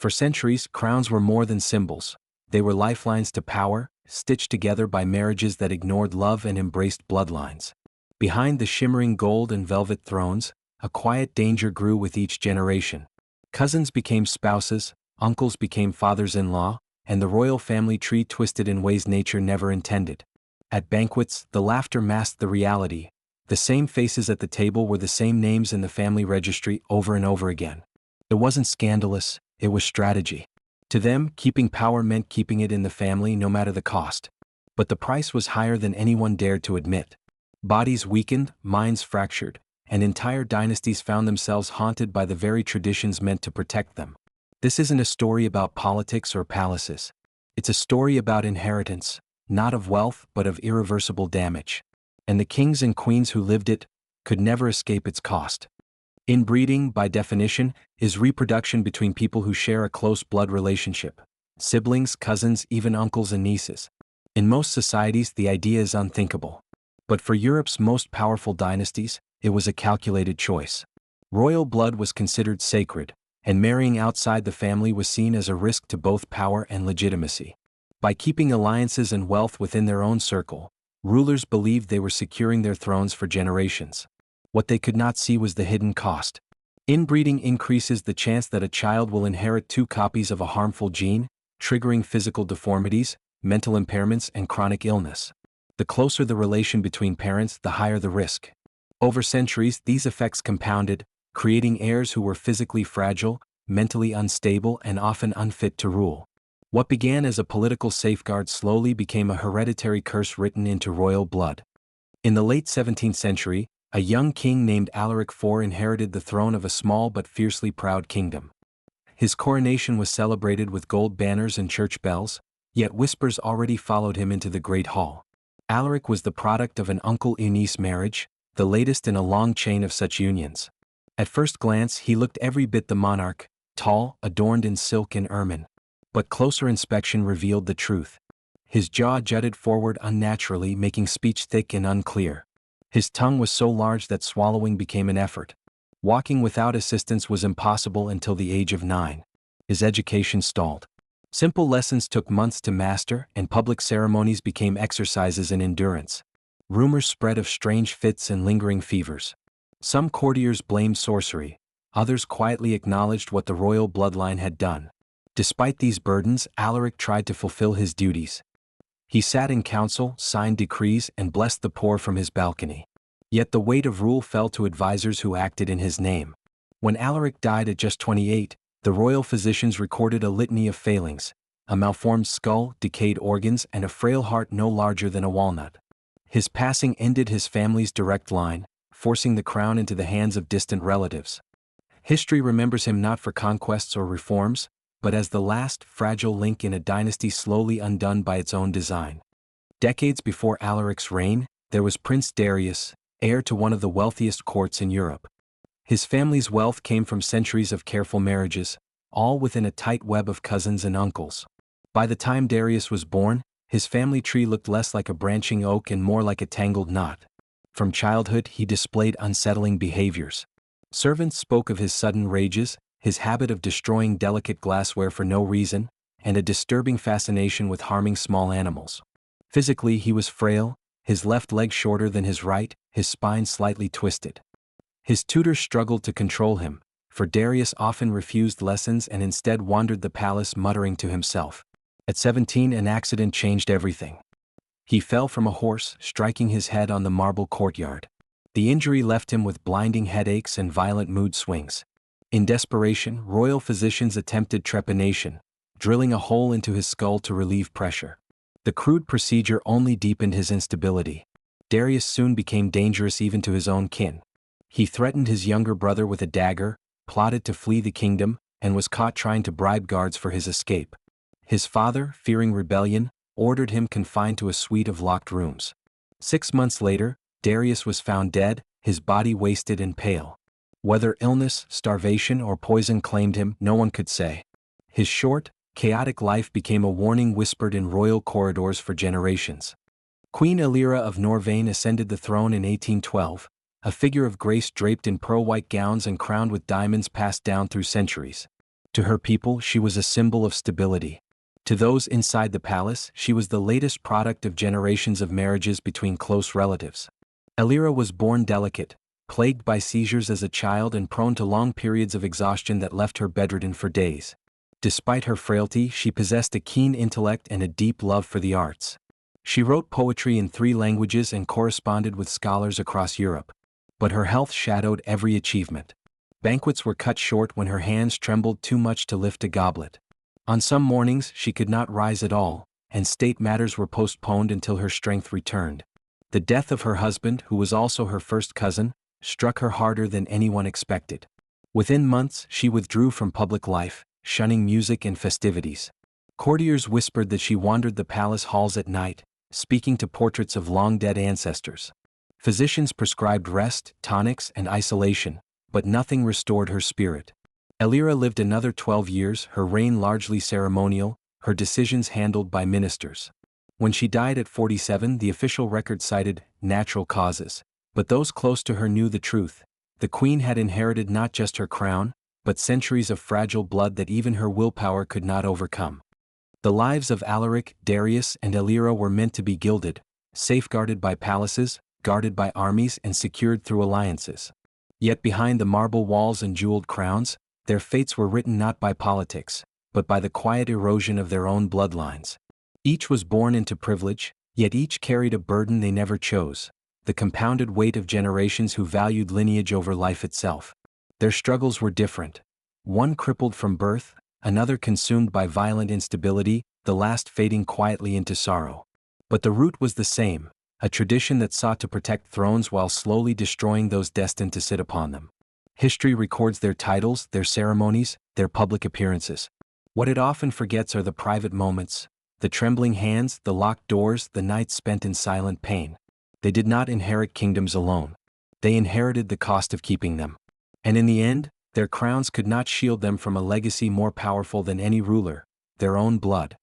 For centuries, crowns were more than symbols. They were lifelines to power, stitched together by marriages that ignored love and embraced bloodlines. Behind the shimmering gold and velvet thrones, a quiet danger grew with each generation. Cousins became spouses, uncles became fathers-in-law, and the royal family tree twisted in ways nature never intended. At banquets, the laughter masked the reality. The same faces at the table were the same names in the family registry over and over again. It wasn't scandalous, it was strategy. To them, keeping power meant keeping it in the family no matter the cost. But the price was higher than anyone dared to admit. Bodies weakened, minds fractured, and entire dynasties found themselves haunted by the very traditions meant to protect them. This isn't a story about politics or palaces. It's a story about inheritance, not of wealth but of irreversible damage. And the kings and queens who lived it could never escape its cost. Inbreeding, by definition, is reproduction between people who share a close blood relationship. Siblings, cousins, even uncles and nieces. In most societies, the idea is unthinkable. But for Europe's most powerful dynasties, it was a calculated choice. Royal blood was considered sacred, and marrying outside the family was seen as a risk to both power and legitimacy. By keeping alliances and wealth within their own circle, rulers believed they were securing their thrones for generations. What they could not see was the hidden cost. Inbreeding increases the chance that a child will inherit two copies of a harmful gene, triggering physical deformities, mental impairments, and chronic illness. The closer the relation between parents, the higher the risk. Over centuries, these effects compounded, creating heirs who were physically fragile, mentally unstable, and often unfit to rule. What began as a political safeguard slowly became a hereditary curse written into royal blood. In the late 17th century, a young king named Alaric IV inherited the throne of a small but fiercely proud kingdom. His coronation was celebrated with gold banners and church bells, yet whispers already followed him into the Great Hall. Alaric was the product of an uncle-niece marriage, the latest in a long chain of such unions. At first glance, he looked every bit the monarch, tall, adorned in silk and ermine. But closer inspection revealed the truth. His jaw jutted forward unnaturally, making speech thick and unclear. His tongue was so large that swallowing became an effort. Walking without assistance was impossible until the age of 9. His education stalled. Simple lessons took months to master, and public ceremonies became exercises in endurance. Rumors spread of strange fits and lingering fevers. Some courtiers blamed sorcery, others quietly acknowledged what the royal bloodline had done. Despite these burdens, Alaric tried to fulfill his duties. He sat in council, signed decrees, and blessed the poor from his balcony. Yet the weight of rule fell to advisors who acted in his name. When Alaric died at just 28, the royal physicians recorded a litany of failings: a malformed skull, decayed organs, and a frail heart no larger than a walnut. His passing ended his family's direct line, forcing the crown into the hands of distant relatives. History remembers him not for conquests or reforms, but as the last, fragile link in a dynasty slowly undone by its own design. Decades before Alaric's reign, there was Prince Darius, heir to one of the wealthiest courts in Europe. His family's wealth came from centuries of careful marriages, all within a tight web of cousins and uncles. By the time Darius was born, his family tree looked less like a branching oak and more like a tangled knot. From childhood, he displayed unsettling behaviors. Servants spoke of his sudden rages, his habit of destroying delicate glassware for no reason, and a disturbing fascination with harming small animals. Physically, he was frail, his left leg shorter than his right, his spine slightly twisted. His tutors struggled to control him, for Darius often refused lessons and instead wandered the palace muttering to himself. At 17, an accident changed everything. He fell from a horse, striking his head on the marble courtyard. The injury left him with blinding headaches and violent mood swings. In desperation, royal physicians attempted trepanation, drilling a hole into his skull to relieve pressure. The crude procedure only deepened his instability. Darius soon became dangerous even to his own kin. He threatened his younger brother with a dagger, plotted to flee the kingdom, and was caught trying to bribe guards for his escape. His father, fearing rebellion, ordered him confined to a suite of locked rooms. 6 months later, Darius was found dead, his body wasted and pale. Whether illness, starvation, or poison claimed him, no one could say. His short, chaotic life became a warning whispered in royal corridors for generations. Queen Elira of Norvane ascended the throne in 1812, a figure of grace draped in pearl-white gowns and crowned with diamonds passed down through centuries. To her people, she was a symbol of stability. To those inside the palace, she was the latest product of generations of marriages between close relatives. Elira was born delicate, plagued by seizures as a child and prone to long periods of exhaustion that left her bedridden for days. Despite her frailty, she possessed a keen intellect and a deep love for the arts. She wrote poetry in 3 languages and corresponded with scholars across Europe. But her health shadowed every achievement. Banquets were cut short when her hands trembled too much to lift a goblet. On some mornings she could not rise at all, and state matters were postponed until her strength returned. The death of her husband, who was also her first cousin, struck her harder than anyone expected. Within months she withdrew from public life, shunning music and festivities. Courtiers whispered that she wandered the palace halls at night, speaking to portraits of long-dead ancestors. Physicians prescribed rest, tonics, and isolation, but nothing restored her spirit. Elira lived another 12 years, her reign largely ceremonial, her decisions handled by ministers. When she died at 47, the official record cited natural causes, but those close to her knew the truth. The queen had inherited not just her crown, but centuries of fragile blood that even her willpower could not overcome. The lives of Alaric, Darius, and Elira were meant to be gilded, safeguarded by palaces, guarded by armies, and secured through alliances. Yet behind the marble walls and jeweled crowns, their fates were written not by politics, but by the quiet erosion of their own bloodlines. Each was born into privilege, yet each carried a burden they never chose, the compounded weight of generations who valued lineage over life itself. Their struggles were different. One crippled from birth, another consumed by violent instability, the last fading quietly into sorrow. But the root was the same, a tradition that sought to protect thrones while slowly destroying those destined to sit upon them. History records their titles, their ceremonies, their public appearances. What it often forgets are the private moments, the trembling hands, the locked doors, the nights spent in silent pain. They did not inherit kingdoms alone. They inherited the cost of keeping them. And in the end, their crowns could not shield them from a legacy more powerful than any ruler, their own blood.